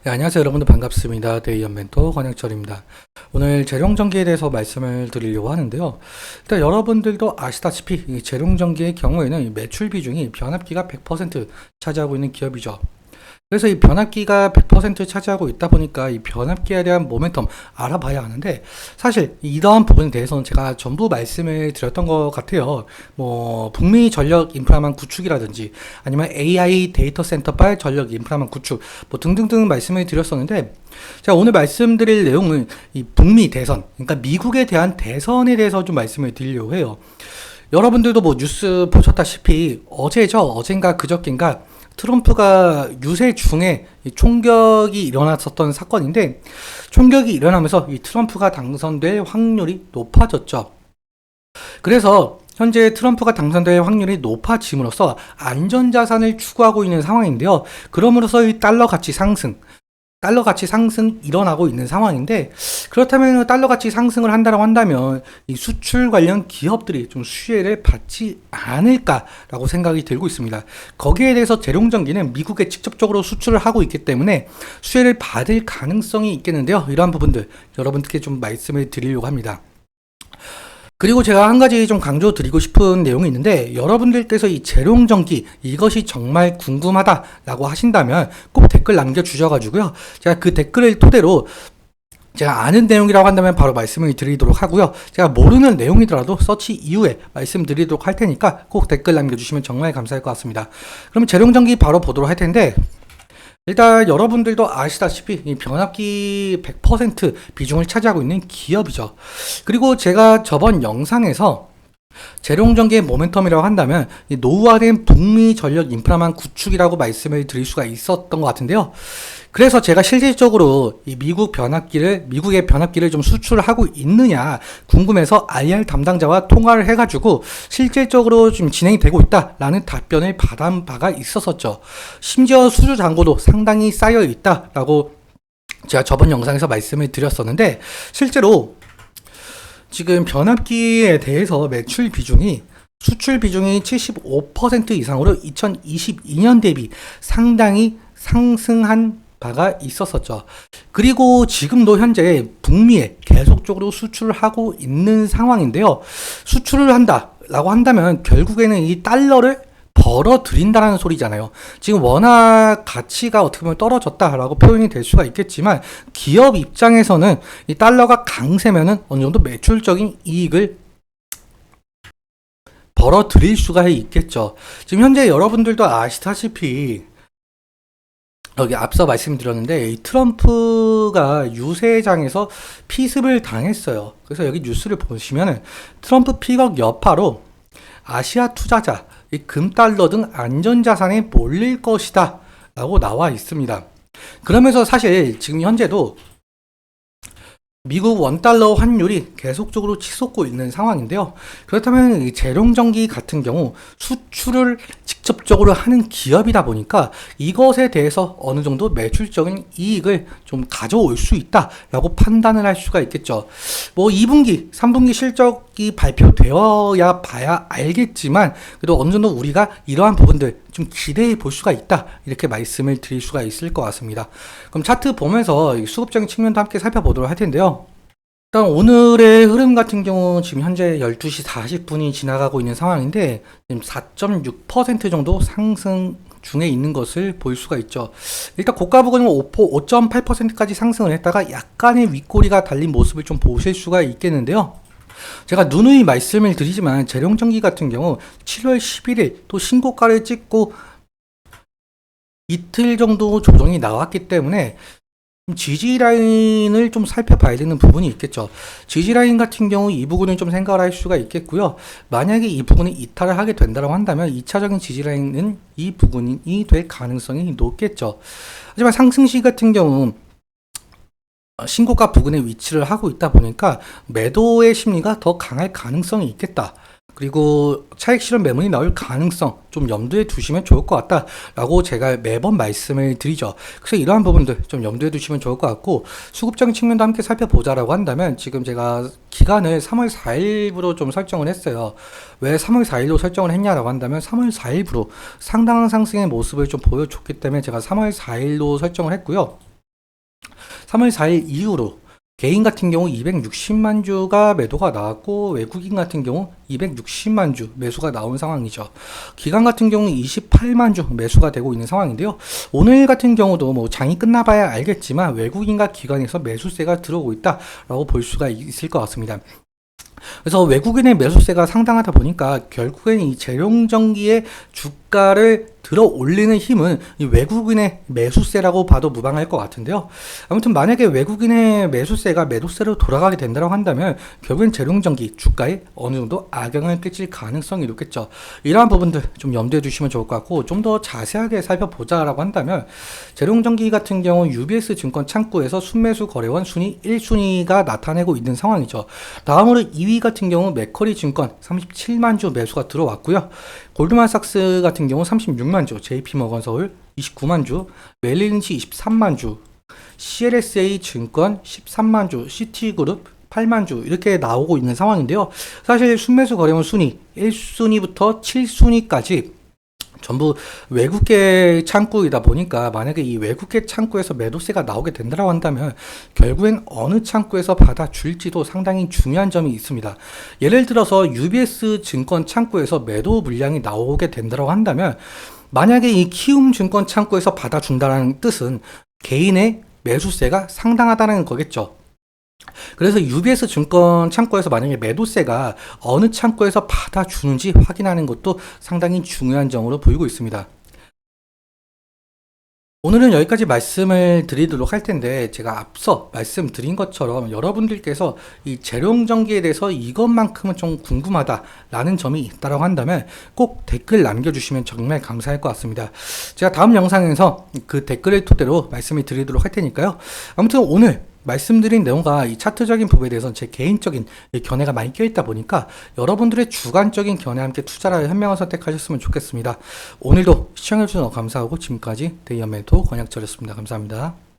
네, 안녕하세요 여러분들 반갑습니다. 데이언 멘토 권영철입니다. 오늘 재룡전기에 대해서 말씀을 드리려고 하는데요. 일단 여러분들도 아시다시피 이 재룡전기의 경우에는 이 매출 비중이 변압기가 100% 차지하고 있는 기업이죠. 그래서 이 변압기가 100% 차지하고 있다 보니까 이 변압기에 대한 모멘텀 알아봐야 하는데, 사실 이러한 부분에 대해서는 제가 전부 말씀을 드렸던 것 같아요. 뭐 북미 전력 인프라망 구축이라든지 아니면 AI 데이터 센터발 전력 인프라망 구축 뭐 등등등 말씀을 드렸었는데, 제가 오늘 말씀드릴 내용은 이 북미 대선, 그러니까 미국에 대한 대선에 대해서 좀 말씀을 드리려고 해요. 여러분들도 뭐 뉴스 보셨다시피 어젠가 그저께인가 트럼프가 유세 중에 이 총격이 일어났었던 사건인데, 총격이 일어나면서 이 트럼프가 당선될 확률이 높아졌죠. 그래서 현재 트럼프가 당선될 확률이 높아짐으로써 안전자산을 추구하고 있는 상황인데요. 그럼으로써 이 달러 가치 상승 일어나고 있는 상황인데, 그렇다면 달러 가치 상승을 한다면 이 수출 관련 기업들이 좀 수혜를 받지 않을까라고 생각이 들고 있습니다. 거기에 대해서 재룡전기는 미국에 직접적으로 수출을 하고 있기 때문에 수혜를 받을 가능성이 있겠는데요. 이러한 부분들 여러분들께 좀 말씀을 드리려고 합니다. 그리고 제가 한 가지 좀 강조드리고 싶은 내용이 있는데, 여러분들께서 이 재룡전기 이것이 정말 궁금하다라고 하신다면 꼭 댓글 남겨주셔가지고요, 제가 그 댓글을 토대로 제가 아는 내용이라고 한다면 바로 말씀을 드리도록 하고요, 제가 모르는 내용이더라도 서치 이후에 말씀드리도록 할 테니까 꼭 댓글 남겨주시면 정말 감사할 것 같습니다. 그럼 재룡전기 바로 보도록 할 텐데, 일단 여러분들도 아시다시피 이 변압기 100% 비중을 차지하고 있는 기업이죠. 그리고 제가 저번 영상에서 재룡전기의 모멘텀이라고 한다면 이 노후화된 북미 전력 인프라망 구축이라고 말씀을 드릴 수가 있었던 것 같은데요. 그래서 제가 실질적으로 이 미국의 변압기를 좀 수출하고 있느냐 궁금해서 IR 담당자와 통화를 해가지고 실질적으로 좀 진행이 되고 있다라는 답변을 받은 바가 있었었죠. 심지어 수주 잔고도 상당히 쌓여 있다라고 제가 저번 영상에서 말씀을 드렸었는데, 실제로 지금 변압기에 대해서 수출 비중이 75% 이상으로 2022년 대비 상당히 상승한 바가 있었었죠. 그리고 지금도 현재 북미에 계속적으로 수출을 하고 있는 상황인데요. 수출을 한다라고 한다면 결국에는 이 달러를 벌어들인다라는 소리잖아요. 지금 워낙 가치가 어떻게 보면 떨어졌다라고 표현이 될 수가 있겠지만, 기업 입장에서는 이 달러가 강세면은 어느 정도 매출적인 이익을 벌어들일 수가 있겠죠. 지금 현재 여러분들도 아시다시피 여기 앞서 말씀드렸는데, 이 트럼프가 유세장에서 피습을 당했어요. 그래서 여기 뉴스를 보시면은 트럼프 피격 여파로 아시아 투자자, 이 금달러 등 안전자산에 몰릴 것이다 라고 나와 있습니다. 그러면서 사실 지금 현재도 미국 원달러 환율이 계속적으로 치솟고 있는 상황인데요. 그렇다면 이 재룡전기 같은 경우 수출을 직접적으로 하는 기업이다 보니까 이것에 대해서 어느 정도 매출적인 이익을 좀 가져올 수 있다라고 판단을 할 수가 있겠죠. 뭐 2분기, 3분기 실적이 발표되어야 봐야 알겠지만, 그래도 어느 정도 우리가 이러한 부분들 좀 기대해 볼 수가 있다, 이렇게 말씀을 드릴 수가 있을 것 같습니다. 그럼 차트 보면서 수급적인 측면도 함께 살펴보도록 할 텐데요. 일단 오늘의 흐름 같은 경우 지금 현재 12시 40분이 지나가고 있는 상황인데, 지금 4.6% 정도 상승 중에 있는 것을 볼 수가 있죠. 일단 고가 부근은 5.8%까지 상승을 했다가 약간의 윗꼬리가 달린 모습을 좀 보실 수가 있겠는데요. 제가 누누이 말씀을 드리지만 재룡전기 같은 경우 7월 11일 또 신고가를 찍고 이틀 정도 조정이 나왔기 때문에 지지 라인을 좀 살펴봐야 되는 부분이 있겠죠. 지지 라인 같은 경우 이 부분은 좀 생각을 할 수가 있겠고요. 만약에 이 부분이 이탈을 하게 된다고 한다면 2차적인 지지 라인은 이 부분이 될 가능성이 높겠죠. 하지만 상승시 같은 경우 신고가 부근에 위치를 하고 있다 보니까 매도의 심리가 더 강할 가능성이 있겠다. 그리고 차익 실현 매물이 나올 가능성 좀 염두에 두시면 좋을 것 같다라고 제가 매번 말씀을 드리죠. 그래서 이러한 부분들 좀 염두에 두시면 좋을 것 같고, 수급적인 측면도 함께 살펴보자라고 한다면 지금 제가 기간을 3월 4일부로 좀 설정을 했어요. 왜 3월 4일로 설정을 했냐라고 한다면 3월 4일부로 상당한 상승의 모습을 좀 보여줬기 때문에 제가 3월 4일로 설정을 했고요. 3월 4일 이후로 개인 같은 경우 260만 주가 매도가 나왔고 외국인 같은 경우 260만 주 매수가 나온 상황이죠. 기관 같은 경우 28만 주 매수가 되고 있는 상황인데요. 오늘 같은 경우도 뭐 장이 끝나봐야 알겠지만 외국인과 기관에서 매수세가 들어오고 있다라고 볼 수가 있을 것 같습니다. 그래서 외국인의 매수세가 상당하다 보니까 결국엔 이 재룡전기의 주가를 들어 올리는 힘은 이 외국인의 매수세라고 봐도 무방할 것 같은데요. 아무튼 만약에 외국인의 매수세가 매도세로 돌아가게 된다고 한다면 결국엔 재룡전기 주가에 어느 정도 악영향을 끼칠 가능성이 높겠죠. 이러한 부분들 좀 염두에 두시면 좋을 것 같고, 좀 더 자세하게 살펴보자라고 한다면 재룡전기 같은 경우 UBS 증권 창구에서 순매수 거래원 순위 1순위가 나타내고 있는 상황이죠. 다음으로 2위 같은 경우 맥커리 증권 37만 주 매수가 들어왔고요. 골드만삭스 같은 경우 36만 주, JP모건 서울 29만 주, 멜린치 23만 주, CLSA 증권 13만 주, 시티그룹 8만 주 이렇게 나오고 있는 상황인데요. 사실 순매수 거래원 순위 1순위부터 7순위까지 전부 외국계 창구이다 보니까 만약에 이 외국계 창구에서 매도세가 나오게 된다고 한다면 결국엔 어느 창구에서 받아줄지도 상당히 중요한 점이 있습니다. 예를 들어서 UBS 증권 창구에서 매도 물량이 나오게 된다고 한다면 만약에 이 키움 증권 창구에서 받아준다는 뜻은 개인의 매수세가 상당하다는 거겠죠. 그래서 UBS 증권 창구에서 만약에 매도세가 어느 창구에서 받아주는지 확인하는 것도 상당히 중요한 점으로 보이고 있습니다. 오늘은 여기까지 말씀을 드리도록 할 텐데, 제가 앞서 말씀드린 것처럼 여러분들께서 이 재룡전기에 대해서 이것만큼은 좀 궁금하다라는 점이 있다고 한다면 꼭 댓글 남겨주시면 정말 감사할 것 같습니다. 제가 다음 영상에서 그 댓글을 토대로 말씀을 드리도록 할 테니까요. 아무튼 오늘 말씀드린 내용과 이 차트적인 부분에 대해서는 제 개인적인 견해가 많이 껴있다 보니까 여러분들의 주관적인 견해와 함께 투자를 현명한 선택하셨으면 좋겠습니다. 오늘도 시청해주셔서 감사하고 지금까지 데이언 멘토 권혁철이었습니다. 감사합니다.